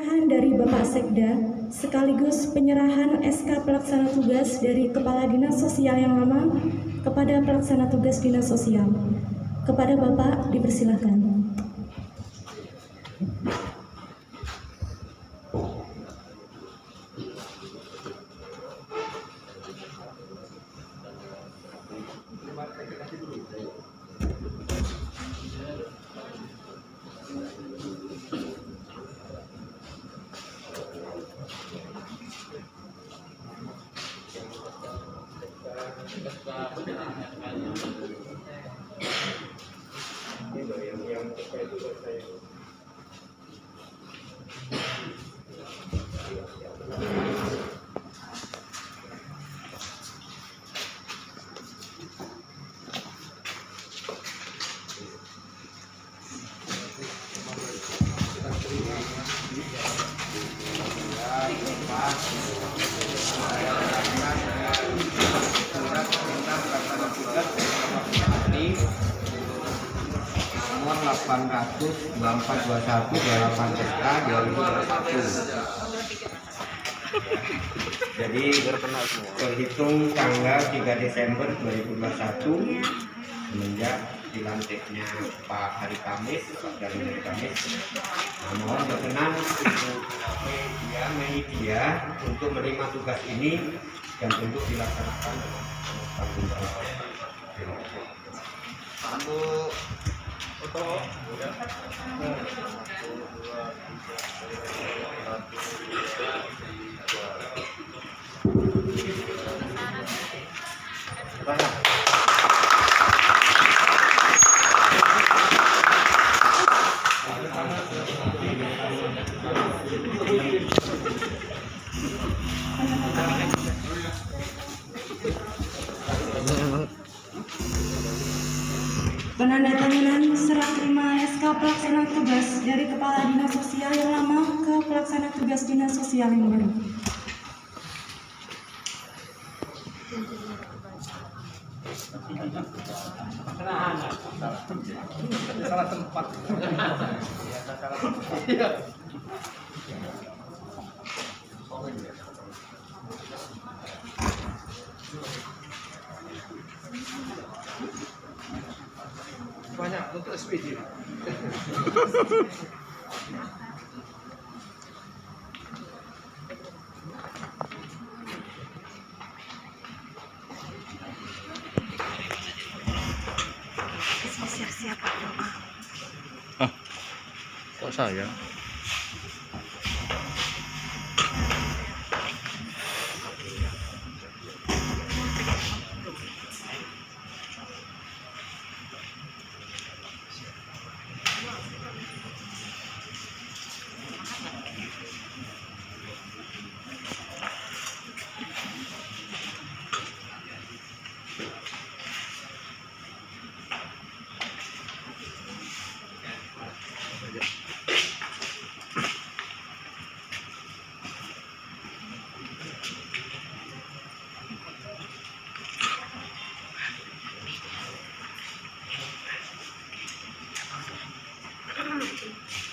Pengerahan dari Bapak Sekda sekaligus penyerahan SK pelaksana tugas dari Kepala Dinas Sosial yang lama kepada pelaksana tugas Dinas Sosial. Kepada Bapak dipersilahkan. Nomor 800-2421 8 SK 2021. Jadi terhitung tanggal 3 Desember 2021 semenjak dilantiknya Pak Hari Kamis, Pak Dari Hari Kamis. Nah, mohon berkenan untuk media untuk menerima tugas ini dan untuk dilaksanakan dengan tanggung jawab. Penandatanganan serah terima SK pelaksana tugas dari Kepala Dinas Sosial yang lama ke pelaksana tugas Dinas Sosial yang baru. Salah tempat. Banyak untuk SPD. Siap-siap doa. Kok saya?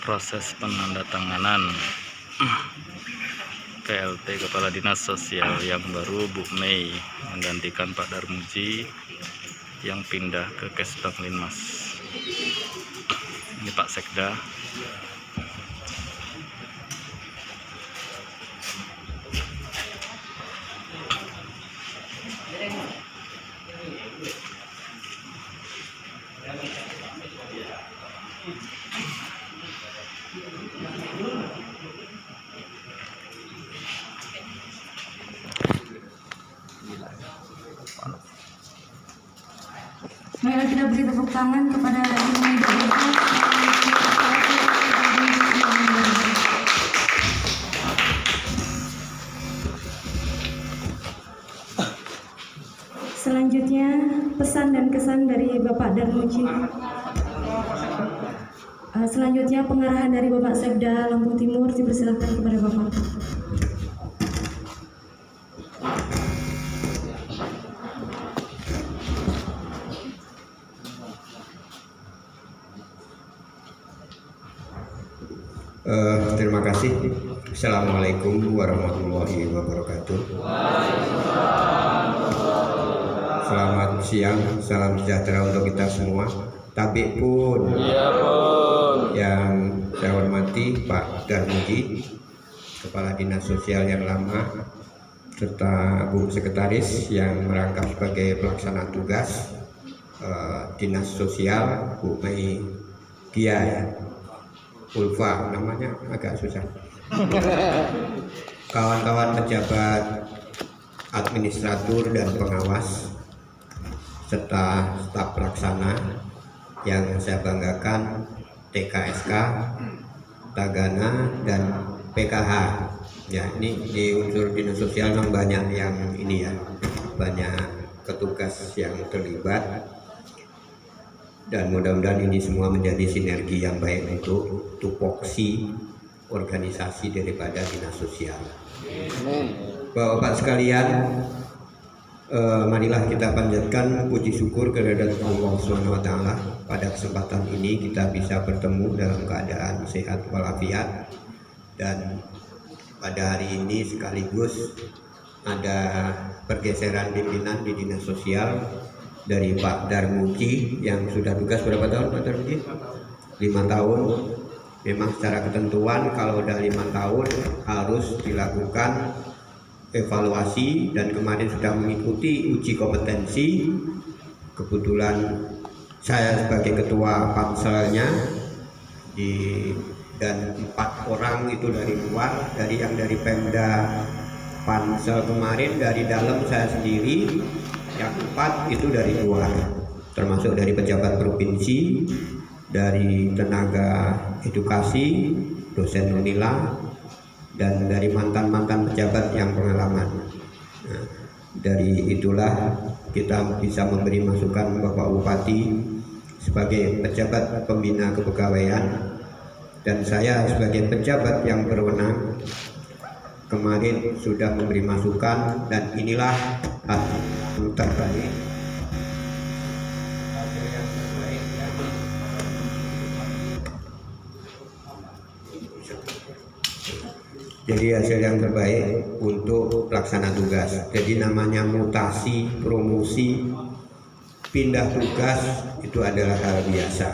Proses penandatanganan PLT Kepala Dinas Sosial yang baru Bu Mei menggantikan Pak Darmuji yang pindah ke Kesbang Linmas. Ini Pak Sekda. Marilah kita beri tepuk tangan kepada Ibu Mega. Selanjutnya pesan dan kesan dari Bapak Darmuji. Selanjutnya pengarahan dari Bapak Sekda Lampung Timur, dipersilakan kepada Bapak. Terima kasih. Assalamualaikum warahmatullahi wabarakatuh. Selamat siang, salam sejahtera untuk kita semua. Tabik pun. Yang saya hormati Pak Darmuji, Kepala Dinas Sosial yang lama, serta Bu Sekretaris yang merangkap sebagai pelaksana tugas Dinas Sosial, Bu Mei Dia ya. Ulfa namanya agak susah. Kawan-kawan pejabat administratur dan pengawas serta staf pelaksana yang saya banggakan, TKSK, Tagana dan PKH. Ya, ini di unsur dinas sosial memang banyak yang ini ya, banyak petugas yang terlibat. Dan mudah-mudahan ini semua menjadi sinergi yang baik untuk tupoksi organisasi daripada dinas sosial. Bapak-bapak sekalian, marilah kita panjatkan puji syukur kehadirat Allah SWT. Pada kesempatan ini kita bisa bertemu dalam keadaan sehat walafiat, dan pada hari ini sekaligus ada pergeseran pimpinan di dinas sosial dari Pak Darmuji yang sudah tugas berapa tahun Pak Darmuji? 5 tahun. Memang secara ketentuan kalau udah 5 tahun harus dilakukan evaluasi, dan kemarin sudah mengikuti uji kompetensi. Kebetulan saya sebagai ketua panselnya dan 4 orang itu dari luar, dari Pemda Pansel kemarin, dari dalam saya sendiri, yang 4 itu dari luar, termasuk dari pejabat provinsi, dari tenaga edukasi, dosen unila, dan dari mantan-mantan pejabat yang pengalaman. Nah, dari itulah kita bisa memberi masukan Bapak Bupati sebagai pejabat pembina kepegawaian, dan saya sebagai pejabat yang berwenang kemarin sudah memberi masukan, dan inilah hasil terbaik. Jadi hasil yang terbaik untuk pelaksana tugas. Jadi namanya mutasi, promosi, pindah tugas itu adalah hal biasa.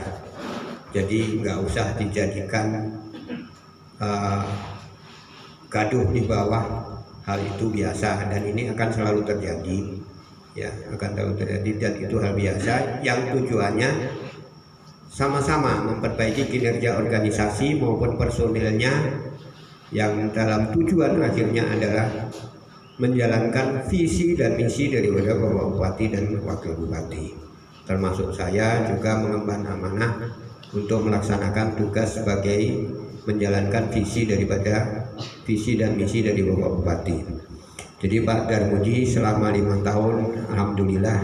Jadi nggak usah dijadikan gaduh di bawah, hal itu biasa dan ini akan selalu terjadi, ya akan selalu terjadi, dan itu hal biasa yang tujuannya sama-sama memperbaiki kinerja organisasi maupun personilnya, yang dalam tujuan akhirnya adalah menjalankan visi dan misi daripada Bapak Bupati dan Wakil Bupati, termasuk saya juga mengemban amanah untuk melaksanakan tugas sebagai menjalankan visi dan misi dari Bapak Bupati. Jadi Pak Darmuji selama 5 tahun alhamdulillah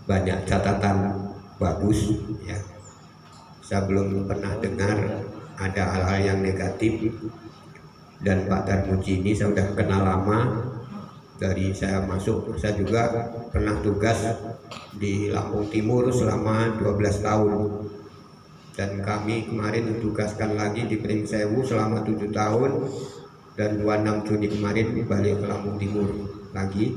banyak catatan bagus ya. Saya belum pernah dengar ada hal-hal yang negatif, dan Pak Darmuji ini saya sudah kenal lama. Dari saya masuk, saya juga pernah tugas di Lampung Timur selama 12 tahun. Dan kami kemarin ditugaskan lagi di Pringsewu selama 7 tahun, dan 26 Juni kemarin balik ke Lampung Timur lagi.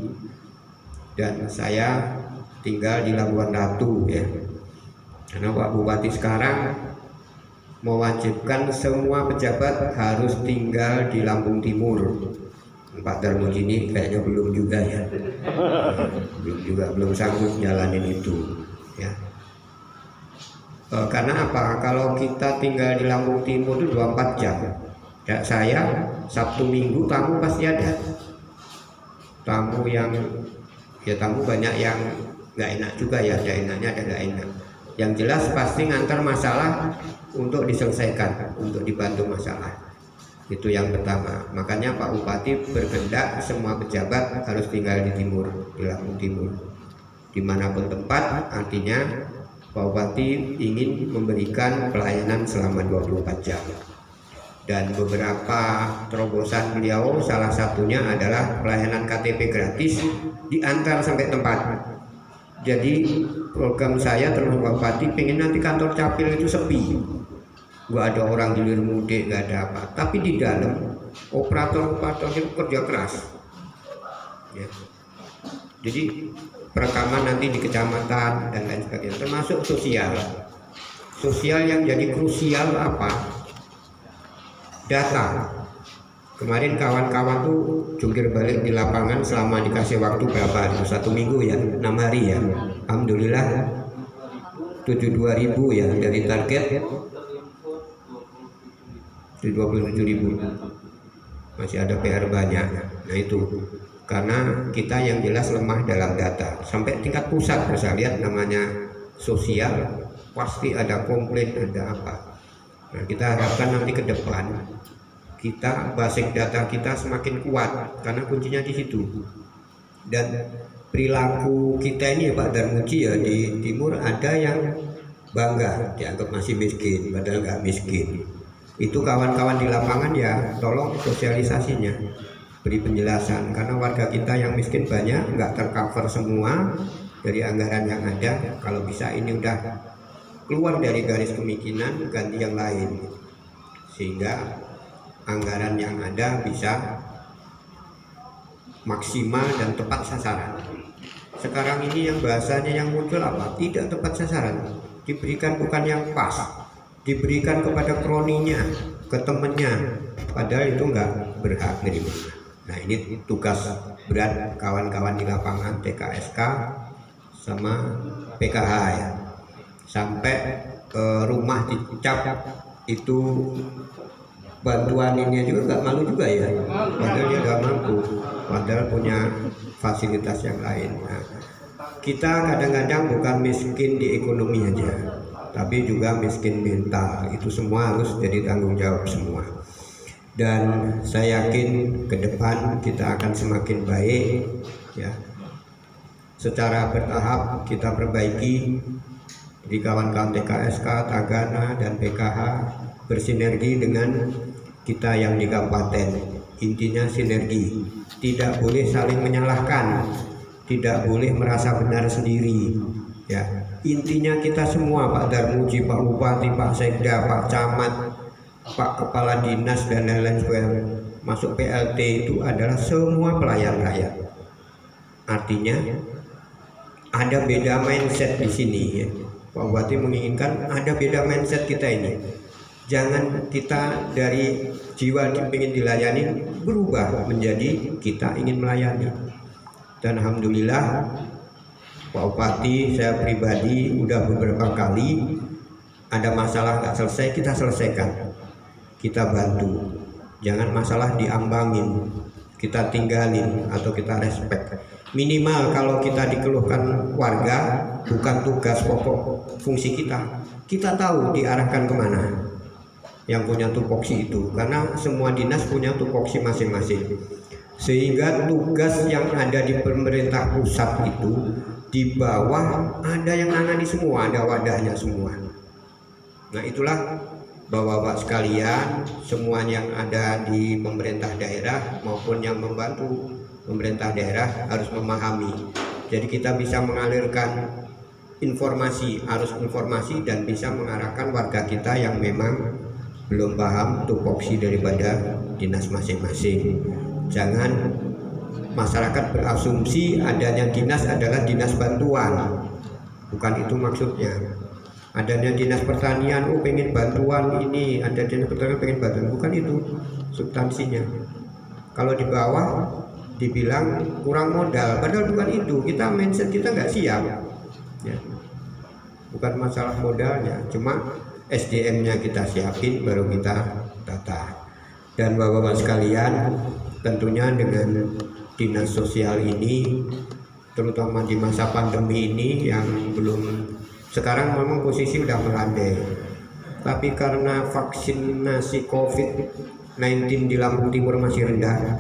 Dan saya tinggal di Labuan Ratu ya. Karena Pak Bupati sekarang mewajibkan semua pejabat harus tinggal di Lampung Timur. Pak Darmuji ini kayaknya belum juga ya. belum sanggup jalanin itu ya. Karena apa? Kalau kita tinggal di Lampung Timur itu 24 jam. Ya, saya Sabtu Minggu tamu pasti ada. Tamu banyak yang nggak enak juga ya. Ada enaknya, ada nggak enak. Yang jelas pasti ngantar masalah untuk diselesaikan, untuk dibantu masalah. Itu yang pertama. Makanya Pak Bupati berkehendak semua pejabat harus tinggal di timur, di Lampung Timur. Dimanapun tempat, artinya Pak Bupati ingin memberikan pelayanan selama 24 jam. Dan beberapa terobosan beliau, salah satunya adalah pelayanan KTP gratis diantar sampai tempat. Jadi program saya terus Pak Bupati pengen nanti kantor capil itu sepi. nggak ada orang hilir mudik, nggak ada apa. Tapi di dalam operator itu kerja keras. Ya. Jadi perekaman nanti di kecamatan dan lain sebagainya, termasuk sosial. Sosial yang jadi krusial apa? Data. Kemarin kawan-kawan tuh jungkir balik di lapangan selama dikasih waktu berapa hari? 1 minggu ya, 6 hari ya. Alhamdulillah 72.000 ya dari target 27.000. Masih ada PR banyak. Nah itu karena kita yang jelas lemah dalam data. Sampai tingkat pusat bisa lihat namanya sosial pasti ada komplain, ada apa. Nah kita harapkan nanti ke depan kita basic data kita semakin kuat karena kuncinya di situ. Dan perilaku kita ini ya Pak Darmuji ya, di timur ada yang bangga dianggap masih miskin padahal nggak miskin. Itu kawan-kawan di lapangan ya tolong sosialisasinya, beri penjelasan karena warga kita yang miskin banyak, nggak tercover semua dari anggaran yang ada. Kalau bisa ini udah keluar dari garis kemiskinan, ganti yang lain sehingga anggaran yang ada bisa maksimal dan tepat sasaran. Sekarang ini yang bahasanya yang muncul apa? Tidak tepat sasaran, diberikan bukan yang pas, diberikan kepada kroninya, ke temennya, padahal itu nggak berhak nerima. Nah ini tugas berat kawan-kawan di lapangan TKSK sama PKH ya, sampai rumah dicap itu bantuan ini juga nggak malu juga ya, padahal dia nggak mampu, padahal punya fasilitas yang lain. Nah, kita kadang-kadang bukan miskin di ekonomi aja, tapi juga miskin mental. Itu semua harus jadi tanggung jawab semua. Dan saya yakin ke depan kita akan semakin baik ya. Secara bertahap kita perbaiki di kawan-kawan TKSK, Tagana dan PKH bersinergi dengan kita yang di kabupaten. Intinya sinergi, tidak boleh saling menyalahkan, tidak boleh merasa benar sendiri ya. Intinya kita semua Pak Darmuji, Pak Bupati, Pak Sekda, Pak Camat, Pak Kepala Dinas dan lain-lain sebagainya masuk PLT itu adalah semua pelayan rakyat. Artinya ada beda mindset di sini ya. Pak Bupati menginginkan ada beda mindset kita ini. Jangan kita dari jiwa ingin dilayani berubah menjadi kita ingin melayani. Dan alhamdulillah Pak Bupati, saya pribadi udah beberapa kali ada masalah nggak selesai kita selesaikan, kita bantu. Jangan masalah diambangin, kita tinggalin atau kita respect. Minimal kalau kita dikeluhkan warga bukan tugas pokok fungsi kita tahu diarahkan kemana yang punya tupoksi itu, karena semua dinas punya tupoksi masing-masing, sehingga tugas yang ada di pemerintah pusat itu di bawah ada yang nangani semua, ada wadahnya semua. Nah itulah bapak-bapak sekalian, semua yang ada di pemerintah daerah maupun yang membantu pemerintah daerah harus memahami. Jadi kita bisa mengalirkan informasi, arus informasi dan bisa mengarahkan warga kita yang memang belum paham tupoksi daripada dinas masing-masing. Jangan masyarakat berasumsi adanya dinas adalah dinas bantuan, bukan itu maksudnya. Adanya dinas pertanian, oh pengen bantuan ini, ada dinas pertanian pengen bantuan, bukan itu substansinya. Kalau di bawah dibilang kurang modal, padahal bukan itu. Kita mindset kita nggak siap ya. Bukan masalah modalnya, cuma SDM-nya kita siapin baru kita tata. Dan bapak-bapak sekalian, tentunya dengan dinas sosial ini, terutama di masa pandemi ini yang belum, sekarang memang posisi udah melandai, tapi karena vaksinasi COVID-19 di Lampung Timur masih rendah,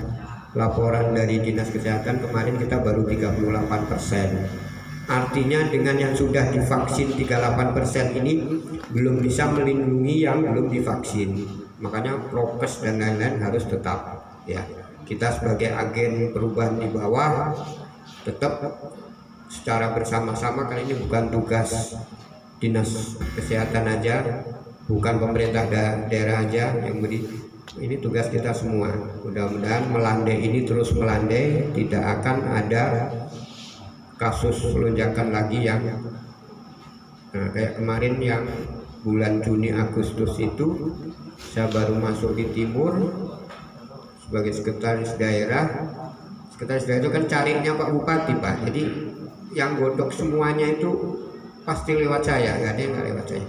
laporan dari dinas kesehatan kemarin kita baru 38%. Artinya dengan yang sudah divaksin 38% ini belum bisa melindungi yang belum divaksin. Makanya prokes dan lain-lain harus tetap ya. Kita sebagai agen perubahan di bawah tetap secara bersama-sama, kali ini bukan tugas dinas kesehatan aja, bukan pemerintah daerah aja yang beri, ini tugas kita semua. Mudah-mudahan melandai ini terus melandai, tidak akan ada kasus lonjakan lagi yang kayak kemarin yang bulan Juni Agustus itu saya baru masuk di timur sebagai sekretaris daerah. Sekretaris daerah itu kan calegnya Pak Bupati, Pak. Jadi yang godok semuanya itu pasti lewat saya, nggak ada yang nggak lewat saya.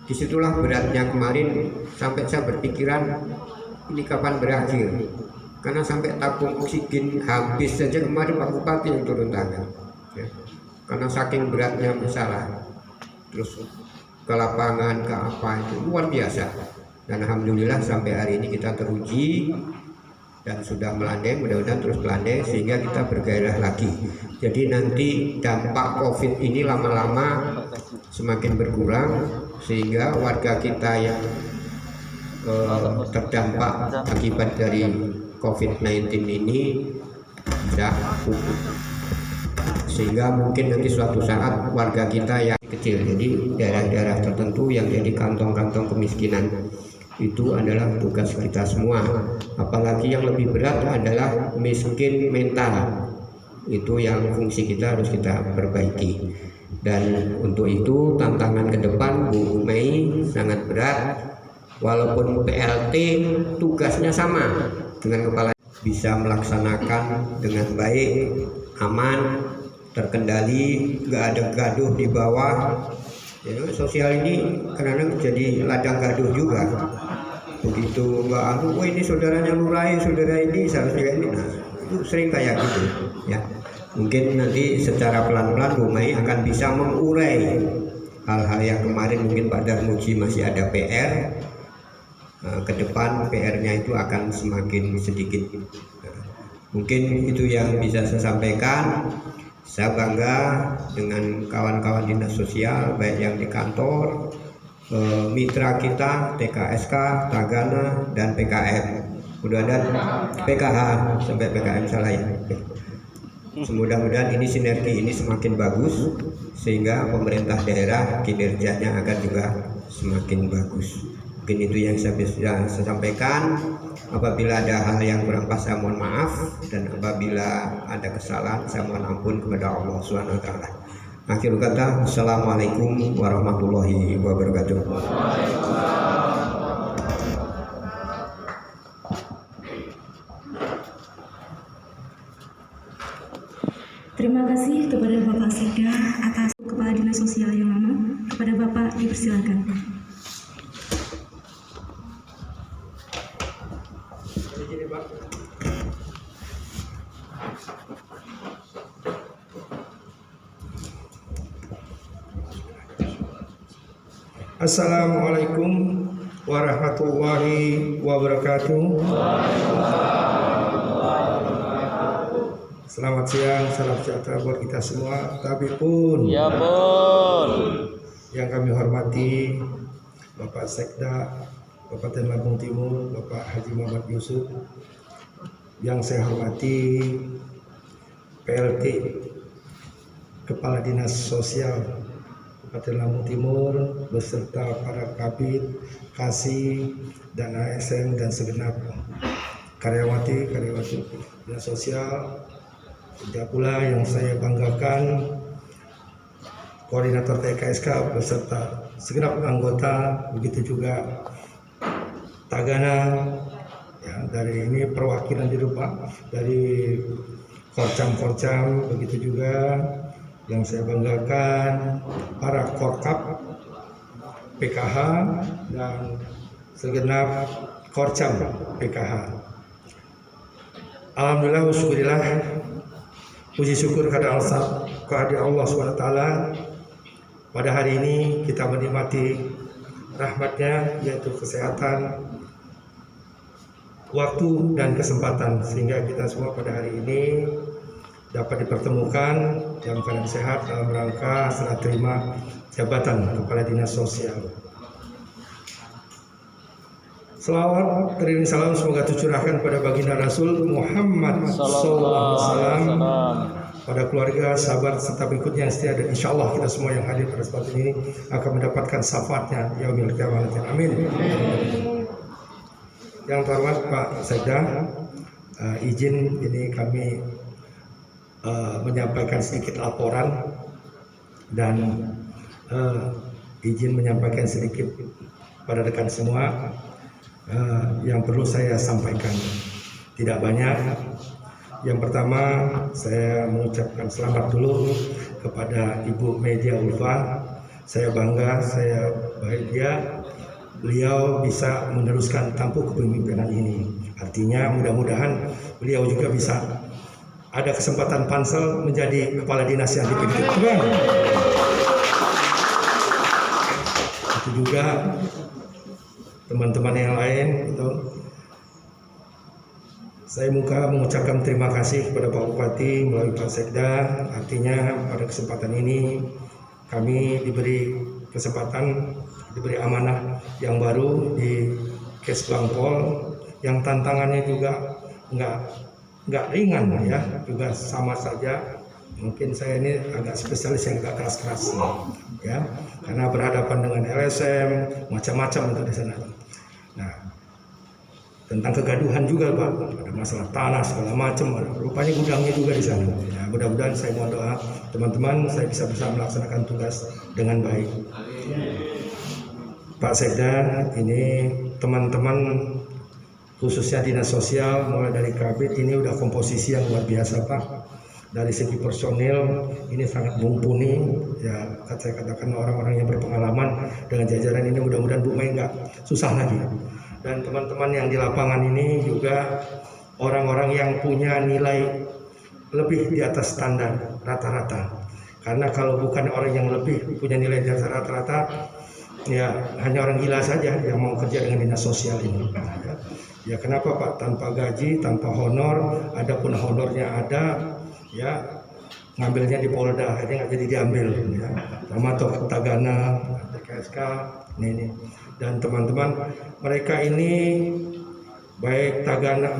Disitulah beratnya kemarin, sampai saya berpikiran ini kapan berakhir, karena sampai tabung oksigen habis saja kemarin Pak Bupati yang turun tangan ya. Karena saking beratnya masalah, terus ke lapangan ke apa itu luar biasa. Dan alhamdulillah sampai hari ini kita teruji dan sudah melandai, mudah-mudahan terus melandai sehingga kita bergairah lagi. Jadi nanti dampak COVID ini lama-lama semakin berkurang sehingga warga kita yang terdampak akibat dari COVID-19 ini bisa pupuk. Sehingga mungkin nanti suatu saat warga kita yang kecil, jadi daerah-daerah tertentu yang jadi kantong-kantong kemiskinan, itu adalah tugas kita semua. Apalagi yang lebih berat adalah miskin mental, itu yang fungsi kita harus kita perbaiki. Dan untuk itu tantangan ke depan Bu Mei sangat berat. Walaupun PLT tugasnya sama dengan kepala, bisa melaksanakan dengan baik, aman, terkendali, nggak ada gaduh di bawah. Jadi sosial ini kadang-kadang jadi ladang gaduh juga. Begitu nggak wah ini saudaranya Lurai, saudara ini seharusnya ini, nah itu sering kayak gitu ya. Mungkin nanti secara pelan-pelan Bu Mai akan bisa mengurai hal-hal yang kemarin mungkin Pak Darmuji masih ada PR. Ke depan PR-nya itu akan semakin sedikit. Mungkin itu yang bisa saya sampaikan. Saya bangga dengan kawan-kawan dinas sosial baik yang di kantor, mitra kita TKSK, Tagana, dan PKM. Mudah-mudahan PKH sampai PKM salah ya. Mudah-mudahan ini sinergi ini semakin bagus sehingga pemerintah daerah kinerjanya akan juga semakin bagus. Mungkin itu yang saya bisa sampaikan. Apabila ada hal yang kurang pas saya mohon maaf, dan apabila ada kesalahan saya mohon ampun kepada Allah Subhanahu wa taala. Akhir kata, assalamualaikum warahmatullahi wabarakatuh. Terima kasih kepada Bapak Sekda atas Kepala Dinas Sosial yang lama. Kepada Bapak dipersilakan. Assalamualaikum warahmatullahi wabarakatuh. Selamat siang, salam sejahtera buat kita semua. Tapi pun Ya pun. yang kami hormati Bapak Sekda Kabupaten Lampung Timur, Bapak Haji Muhammad Yusuf. Yang saya hormati PLT Kepala Dinas Sosial Kabupaten Lampung Timur beserta para kabid, kasih, dan ASN dan segenap karyawati Dinas Sosial. Juga pula yang saya banggakan koordinator TKSK beserta segenap anggota, begitu juga Tagana ya, dari ini perwakilan di rumah dari Korcam, begitu juga yang saya banggakan para Korkap PKH dan segenap Korcam PKH. Alhamdulillah wassyukurillah, puji syukur kepada Allah SWT. Pada hari ini kita menikmati rahmatnya, yaitu kesehatan, waktu, dan kesempatan, sehingga kita semua pada hari ini dapat dipertemukan dalam keadaan sehat dalam rangka serah terima jabatan Kepala Dinas Sosial. Selawat teriring salam semoga tercurahkan pada baginda Rasul Muhammad SAW pada keluarga, sahabat, serta berikutnya yang setia, dan insya Allah kita semua yang hadir pada kesempatan ini akan mendapatkan syafaatnya yaumil qiyamah. Amin. Yang terhormat Pak Sekda, izin ini kami menyampaikan sedikit laporan dan izin menyampaikan sedikit pada rekan semua yang perlu saya sampaikan. Tidak banyak. Yang pertama, saya mengucapkan selamat dulu kepada Ibu Media Ulfa. Saya bangga, saya bahagia beliau bisa meneruskan tampuk kepemimpinan ini. Artinya mudah-mudahan beliau juga bisa ada kesempatan Pansel menjadi kepala dinas yang dipimpin. Itu juga teman-teman yang lain itu. Saya mengucapkan terima kasih kepada Pak Bupati melalui Pak Sekda. Artinya pada kesempatan ini kami diberi kesempatan, diberi amanah yang baru di Kesbangpol, yang tantangannya juga nggak ringan ya, juga sama saja. Mungkin saya ini agak spesialis yang agak keras-keras ya, karena berhadapan dengan LSM macam-macam itu di sana. Nah, tentang kegaduhan juga Pak, ada masalah tanah segala macam, rupanya gudangnya juga di sana. Ya, mudah-mudahan saya mohon doa teman-teman saya bisa melaksanakan tugas dengan baik. Pak Sekda, ini teman-teman khususnya dinas sosial mulai dari Kabid ini udah komposisi yang luar biasa Pak. Dari segi personil ini sangat mumpuni ya, saya katakan orang-orang yang berpengalaman dengan jajaran ini, mudah-mudahan Bu Mei nggak susah lagi. Dan teman-teman yang di lapangan ini juga orang-orang yang punya nilai lebih di atas standar rata-rata. Karena kalau bukan orang yang lebih punya nilai di atas rata-rata, ya hanya orang gila saja yang mau kerja dengan dinas sosial ini. Ya kenapa Pak? Tanpa gaji, tanpa honor, adapun honornya ada, ya ngambilnya di Polda, akhirnya nggak jadi diambil. Ya. Sama Tok Tagana, TKSK, ini. Dan teman-teman mereka ini baik Tagana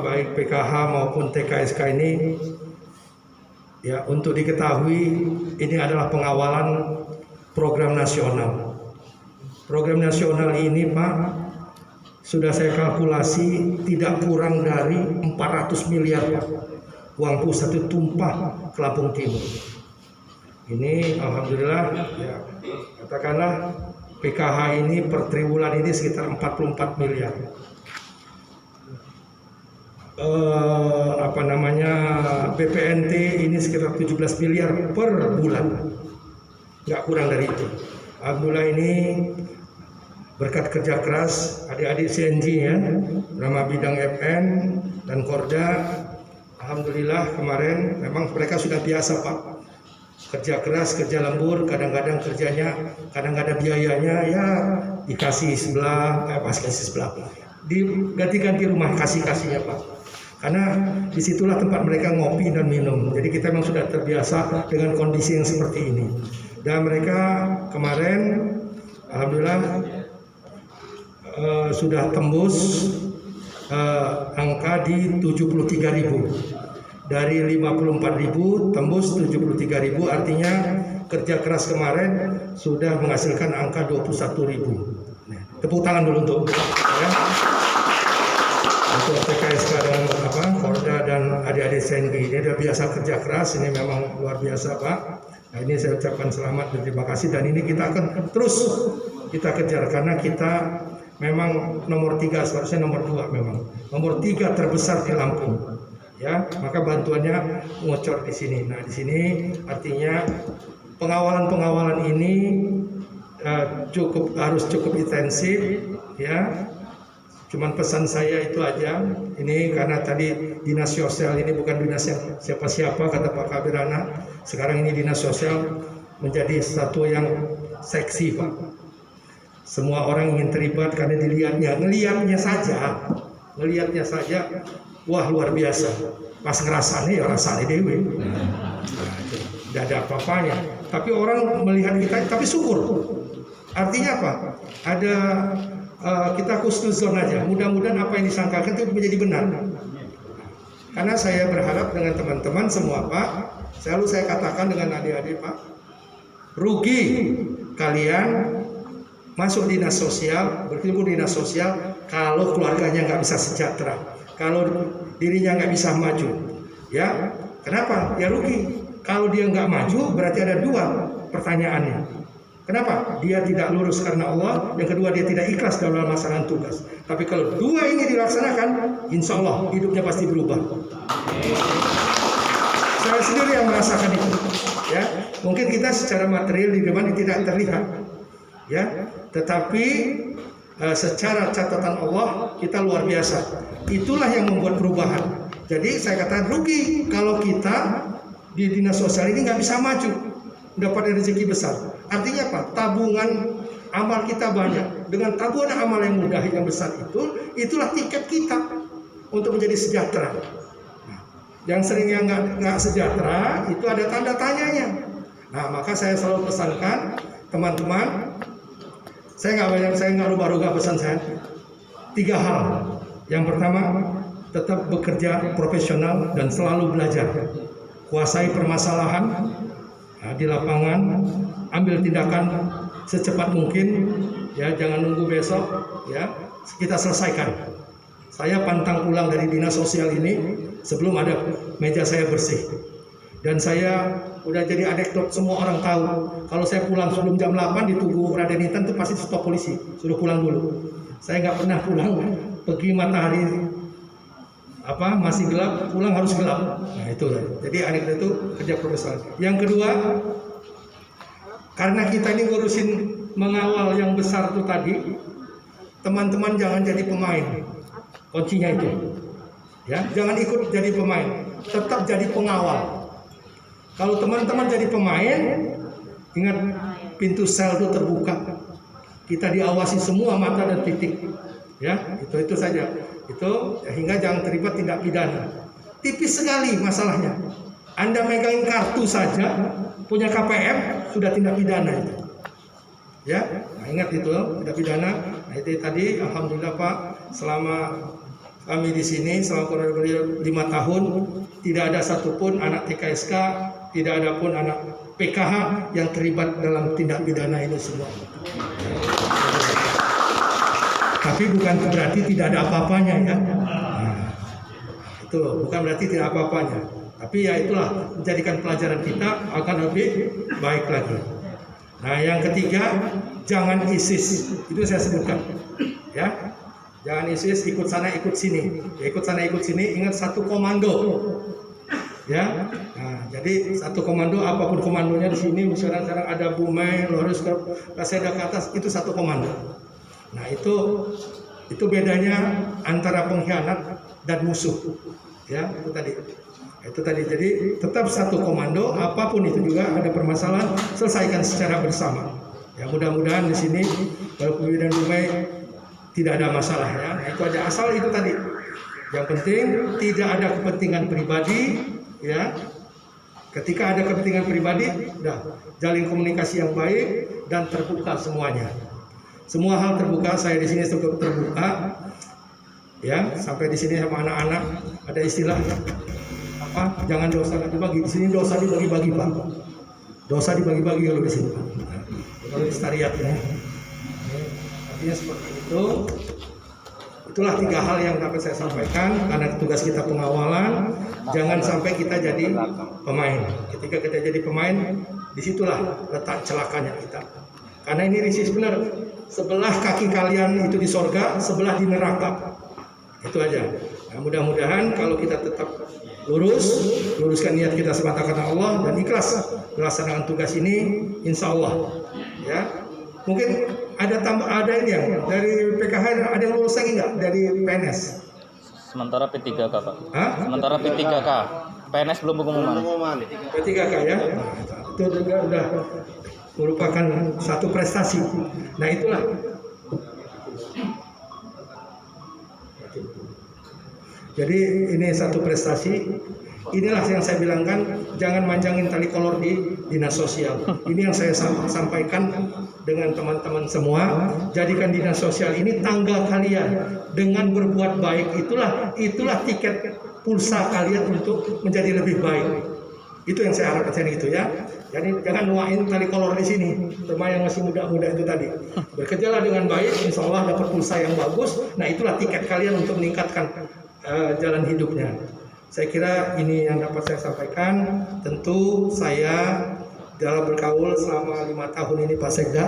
baik PKH maupun TKSK ini ya, untuk diketahui ini adalah pengawalan program nasional. Program nasional ini Pak sudah saya kalkulasi tidak kurang dari 400 miliar Pak. Uang pusat itu tumpah ke Lampung Timur. Ini alhamdulillah ya, katakanlah PKH ini per triwulan ini sekitar 44 miliar. BPNT ini sekitar 17 miliar per bulan. Nggak kurang dari itu. Alhamdulillah ini berkat kerja keras adik-adik CNG ya, drama bidang FN dan Korda. Alhamdulillah kemarin memang mereka sudah biasa Pak, kerja keras, kerja lembur, kadang-kadang kerjanya, kadang ada biayanya ya dikasih sebelah, pas kasih sebelah, diganti-ganti rumah kasih-kasihnya Pak. Karena disitulah tempat mereka ngopi dan minum. Jadi kita memang sudah terbiasa dengan kondisi yang seperti ini. Dan mereka kemarin alhamdulillah sudah tembus angka di 73.000. Dari 54.000 tembus 73.000, artinya kerja keras kemarin sudah menghasilkan angka 21.000. Nah, tepuk tangan dulu untuk PKSK dan Korda dan adik-adik CNG. Ini sudah biasa kerja keras, ini memang luar biasa Pak. Nah, ini saya ucapkan selamat dan terima kasih, dan ini kita akan terus kita kejar karena kita memang nomor 3, seharusnya nomor 2 memang. Nomor 3 terbesar di Lampung. Ya, maka bantuannya ngocor di sini. Nah, di sini artinya pengawalan ini harus cukup intensif ya. Cuman pesan saya itu aja. Ini karena tadi dinas sosial ini bukan dinas yang siapa-siapa kata Pak Kabirana. Sekarang ini dinas sosial menjadi satu yang seksi Pak. Semua orang ingin terlibat karena ngelihatnya saja, wah luar biasa. Pas ngerasanya ya rasanya dewe. Tidak ada apa-apanya. Tapi orang melihat kita, tapi syukur. Artinya apa? Ada kita khusnuzon aja. Mudah-mudahan apa yang disangkakan itu menjadi benar. Karena saya berharap dengan teman-teman semua Pak, selalu saya katakan dengan adik-adik Pak, rugi kalian masuk dinas sosial, berkumpul dinas sosial, kalau keluarganya nggak bisa sejahtera, kalau dirinya nggak bisa maju, ya kenapa? Ya rugi. Kalau dia nggak maju, berarti ada dua pertanyaannya. Kenapa? Dia tidak lurus karena Allah, yang kedua dia tidak ikhlas dalam melaksanakan tugas. Tapi kalau dua ini dilaksanakan, insya Allah hidupnya pasti berubah. Saya sendiri yang merasakan itu, ya. Mungkin kita secara material di depan tidak terlihat, ya. Tetapi secara catatan Allah kita luar biasa. Itulah yang membuat perubahan. Jadi saya katakan rugi kalau kita di dinas sosial ini nggak bisa maju, dapat rezeki besar. Artinya apa? Tabungan amal kita banyak. Dengan tabungan amal yang mudah yang besar itulah tiket kita untuk menjadi sejahtera. Nah, yang seringnya nggak sejahtera itu ada tanda tanyanya. Nah, maka saya selalu pesankan teman-teman, saya nggak rubah-rubah pesan saya. 3 hal. Yang pertama, tetap bekerja profesional dan selalu belajar. Kuasai permasalahan di lapangan, ambil tindakan secepat mungkin, ya jangan nunggu besok, ya kita selesaikan. Saya pantang pulang dari dinas sosial ini sebelum ada meja saya bersih, dan saya udah jadi anekdot, semua orang tahu kalau saya pulang sebelum jam 8 di Tugu Raden Intan itu pasti stop polisi, suruh pulang dulu. Saya nggak pernah pulang pergi matahari masih gelap, pulang harus gelap. Nah itu, jadi anekdot itu kerja profesional. Yang kedua, karena kita ini ngurusin mengawal yang besar itu tadi, teman-teman jangan jadi pemain, kuncinya itu, ya jangan ikut jadi pemain, tetap jadi pengawal. Kalau teman-teman jadi pemain, ingat pintu sel itu terbuka, kita diawasi semua mata dan titik, ya itu saja. Itu hingga jangan terlibat tindak pidana. Tipis sekali masalahnya. Anda megangin kartu saja, punya KPM sudah tindak pidana itu. Ya, nah ingat itu tindak pidana. Nah itu tadi, alhamdulillah Pak, selama kami di sini selama kurang lebih 5 tahun tidak ada satupun anak TKSK, tidak ada pun anak PKH yang terlibat dalam tindak pidana ini semua. Tapi bukan berarti tidak ada apa-apanya ya. Nah, itu bukan berarti tidak apa-apanya. Tapi ya itulah menjadikan pelajaran kita akan lebih baik lagi. Nah yang ketiga, jangan ISIS. Itu saya sebutkan. Ya, jangan ISIS ikut sana ikut sini. Ya, ikut sana ikut sini. Ingat satu komando. Ya, nah, jadi satu komando, apapun komandonya di sini. Misalnya sekarang ada Bumai, lo harus ke Kaseda ke atas, itu satu komando. Nah itu bedanya antara pengkhianat dan musuh, ya itu tadi. Jadi tetap satu komando, apapun itu juga ada permasalahan selesaikan secara bersama. Ya mudah-mudahan di sini kalau Pubi dan Bumai tidak ada masalah ya. Nah, itu aja, asal itu tadi. Yang penting tidak ada kepentingan pribadi, ya. Ketika ada kepentingan pribadi, udah jalin komunikasi yang baik dan terbuka semuanya. Semua hal terbuka, saya di sini cukup terbuka, ya sampai di sini sama anak-anak ada istilah jangan dosa dibagi, di sini dosa dibagi-bagi Pak, dosa dibagi-bagi kalau di sini, kalau di Stariat ya, artinya seperti itu. Itulah 3 hal yang dapat saya sampaikan karena tugas kita pengawalan, jangan sampai kita jadi pemain. Ketika kita jadi pemain, disitulah letak celakanya kita. Karena ini risis benar, sebelah kaki kalian itu di sorga, sebelah di neraka. Itu aja. Nah, mudah-mudahan kalau kita tetap luruskan niat kita semata karena Allah dan ikhlas melaksanakan tugas ini, insya Allah. Ya, mungkin ada ini ya dari PKH, ada yang lulus lagi nggak dari PNS? Sementara P3K Pak. Sementara P3K. PNS belum pengumuman. P3K ya. Nah, itu juga udah merupakan satu prestasi. Nah itulah. Jadi ini satu prestasi inilah yang saya bilangkan, jangan manjangin tali kolor di dinas sosial. Ini yang saya sampaikan dengan teman-teman semua. Jadikan dinas sosial ini tanggal kalian. Dengan berbuat baik itulah tiket pulsa kalian untuk menjadi lebih baik. Itu yang saya harapkan itu ya. Jadi jangan nuain tali kolor di sini. Terutama yang masih muda-muda itu tadi. Bekerjalah dengan baik, insya Allah dapat pulsa yang bagus. Nah itulah tiket kalian untuk meningkatkan jalan hidupnya. Saya kira ini yang dapat saya sampaikan. Tentu saya dalam bergaul selama 5 tahun ini Pak Sekda,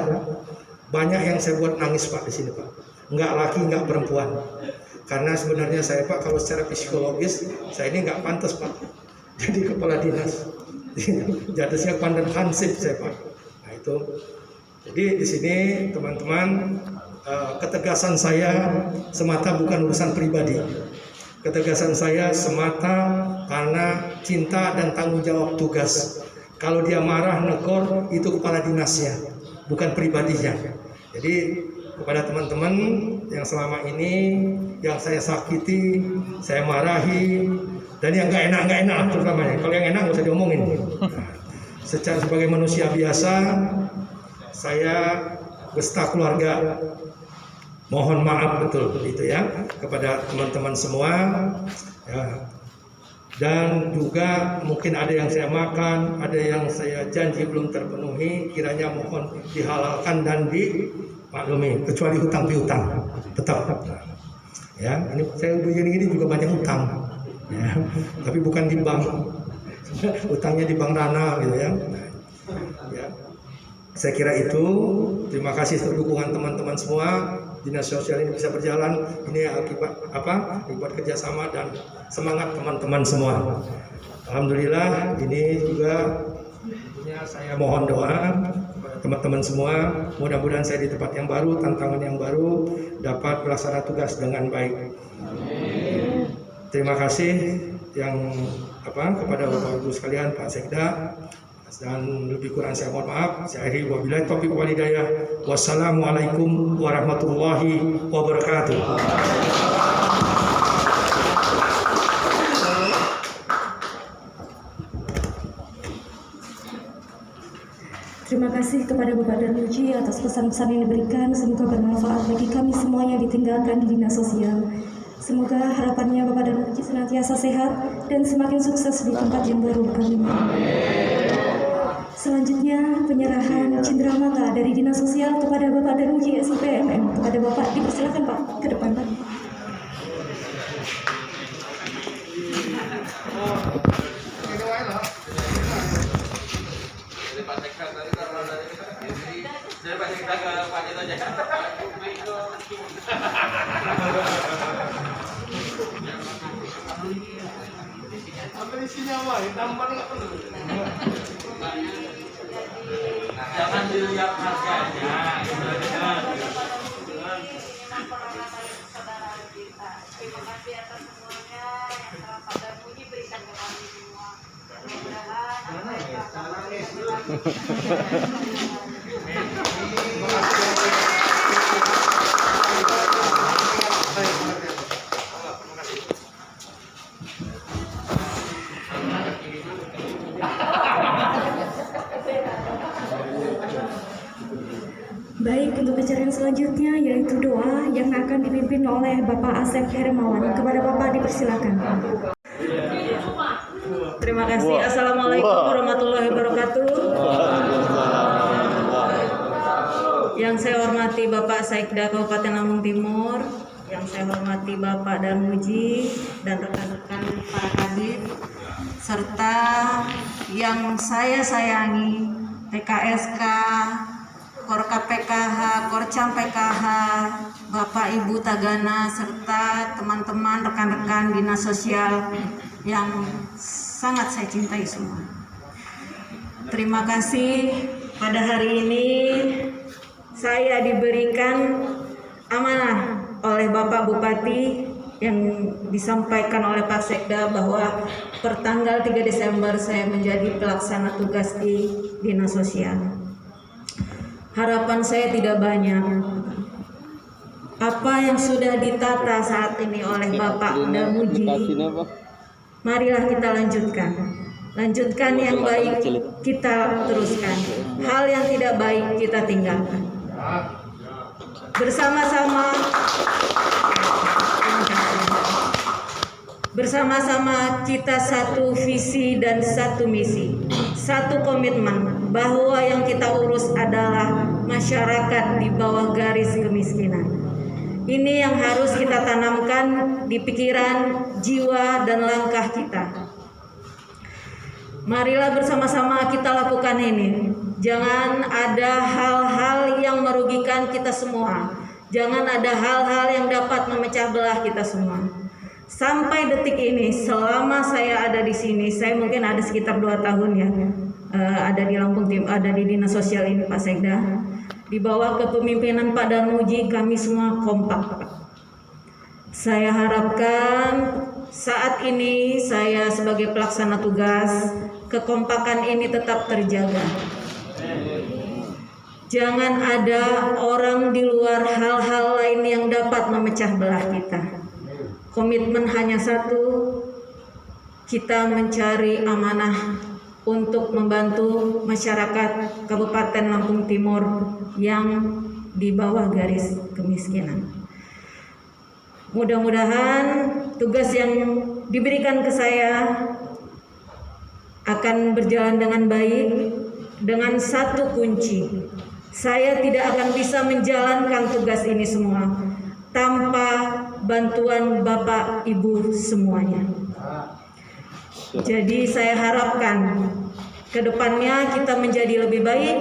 banyak yang saya buat nangis Pak di sini Pak. Enggak laki, enggak perempuan. Karena sebenarnya saya Pak kalau secara psikologis saya ini enggak pantas Pak jadi kepala dinas. Jatuhnya pandang hansip saya Pak. Nah itu. Jadi di sini teman-teman, ketegasan saya semata bukan urusan pribadi. Ketegasan saya semata karena cinta dan tanggung jawab tugas. Kalau dia marah, negor, itu kepala dinasnya, bukan pribadinya. Jadi kepada teman-teman yang selama ini yang saya sakiti, saya marahi, dan yang nggak enak terutamanya. Kalau yang enak nggak usah diomongin. Secara sebagai manusia biasa, saya beserta keluarga mohon maaf betul itu ya kepada teman-teman semua. Ya. Dan juga mungkin ada yang saya makan, ada yang saya janji belum terpenuhi, kiranya mohon dihalalkan dan dimaklumi, kecuali hutang piutang tetap. Ya, ini saya begini juga banyak hutang. Ya, tapi bukan di bank, utangnya di bank Rana gitu ya. Ya, saya kira itu. Terima kasih untuk dukungan teman-teman semua. Dinas sosial ini bisa berjalan. Ini akibat apa? Akibat kerjasama dan semangat teman-teman semua. Alhamdulillah. Ini juga saya mohon doa kepada teman-teman semua. Mudah-mudahan saya di tempat yang baru, tantangan yang baru, dapat melaksanakan tugas dengan baik. Terima kasih kepada Bapak Ibu sekalian, Pak Sekda, dan lebih kurang saya mohon maaf. Saya akhiri wabillahi taufiq wal hidayah. Wassalamualaikum warahmatullahi wabarakatuh. Terima kasih kepada Bapak Darmuji atas pesan-pesan yang diberikan. Semoga bermanfaat bagi kami semua yang ditinggalkan di dinas sosial. Semoga harapannya Bapak Darmuji senantiasa sehat dan semakin sukses di tempat yang baru. Amin. Selanjutnya penyerahan cenderamata dari Dinas Sosial kepada Bapak Darmuji SIPMM. Kepada Bapak dipersilakan Pak ke depan Pak. Jangan dilihat harganya. Terima kasih atas semuanya yang telah Pak Darmuji berikan ke kami semua. Mudah-mudahan apa yang Baik, untuk acara yang selanjutnya yaitu doa yang akan dipimpin oleh Bapak Asep Hermawan. Kepada Bapak dipersilakan. Terima kasih. Assalamualaikum warahmatullahi wabarakatuh. Yang saya hormati Bapak Sekda Kabupaten Lampung Timur, yang saya hormati Bapak Darmuji dan rekan-rekan para kadif, serta yang saya sayangi PKSK, Korka PKH, Korcam PKH, Bapak Ibu Tagana, serta teman-teman rekan-rekan dinas sosial yang sangat saya cintai semua. Terima kasih pada hari ini saya diberikan amanah oleh Bapak Bupati yang disampaikan oleh Pak Sekda bahwa pertanggal 3 Desember saya menjadi pelaksana tugas di dinas sosial. Harapan saya tidak banyak. Apa yang sudah ditata saat ini oleh Bapak Darmuji marilah kita lanjutkan. Lanjutkan yang baik, kita teruskan. Hal yang tidak baik, kita tinggalkan. Bersama-sama kita satu visi dan satu misi, satu komitmen bahwa yang kita urus adalah masyarakat di bawah garis kemiskinan. Ini yang harus kita tanamkan di pikiran, jiwa, dan langkah kita. Marilah bersama-sama kita lakukan ini. Jangan ada hal-hal yang merugikan kita semua. Jangan ada hal-hal yang dapat memecah belah kita semua. Sampai detik ini, selama saya ada di sini, saya mungkin ada sekitar 2 tahun ya, ada di Lampung, ada di Dinas Sosial ini Pak Sekda. Di bawah kepemimpinan Pak Darmuji, kami semua kompak. Saya harapkan saat ini saya sebagai pelaksana tugas, kekompakan ini tetap terjaga. Jangan ada orang di luar hal-hal lain yang dapat memecah belah kita. Komitmen hanya satu, kita mencari amanah untuk membantu masyarakat Kabupaten Lampung Timur yang di bawah garis kemiskinan. Mudah-mudahan tugas yang diberikan ke saya akan berjalan dengan baik, dengan satu kunci. Saya tidak akan bisa menjalankan tugas ini semua tanpa bantuan Bapak Ibu semuanya. Jadi saya harapkan ke depannya kita menjadi lebih baik,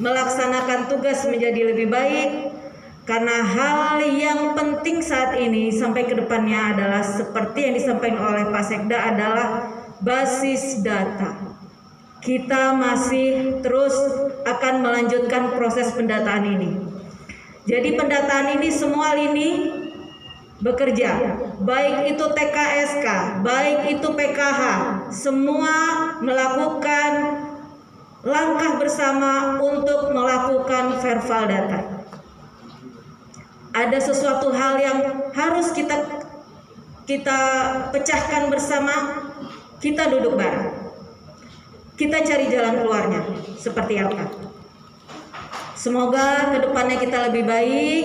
melaksanakan tugas menjadi lebih baik, karena hal yang penting saat ini sampai ke depannya adalah seperti yang disampaikan oleh Pak Sekda adalah basis data. Kita masih terus akan melanjutkan proses pendataan ini. Jadi pendataan ini semua lini bekerja, baik itu TKSK, baik itu PKH, semua melakukan langkah bersama untuk melakukan verbal data. Ada sesuatu hal yang harus kita pecahkan bersama, kita duduk bareng, kita cari jalan keluarnya seperti apa. Semoga kedepannya kita lebih baik.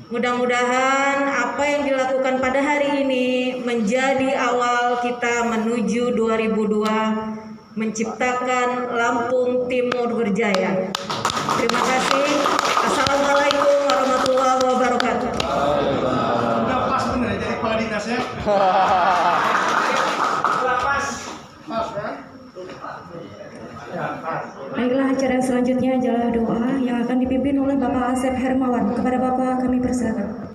Mudah-mudahan apa yang dilakukan pada hari ini menjadi awal kita menuju 2002 menciptakan Lampung Timur berjaya. Terima kasih. Assalamualaikum warahmatullahi wabarakatuh. Udah pas bener jadi kepala dinasnya. Baiklah, acara selanjutnya adalah doa yang akan dipimpin oleh Bapak Asep Hermawan. Kepada Bapak kami persilakan.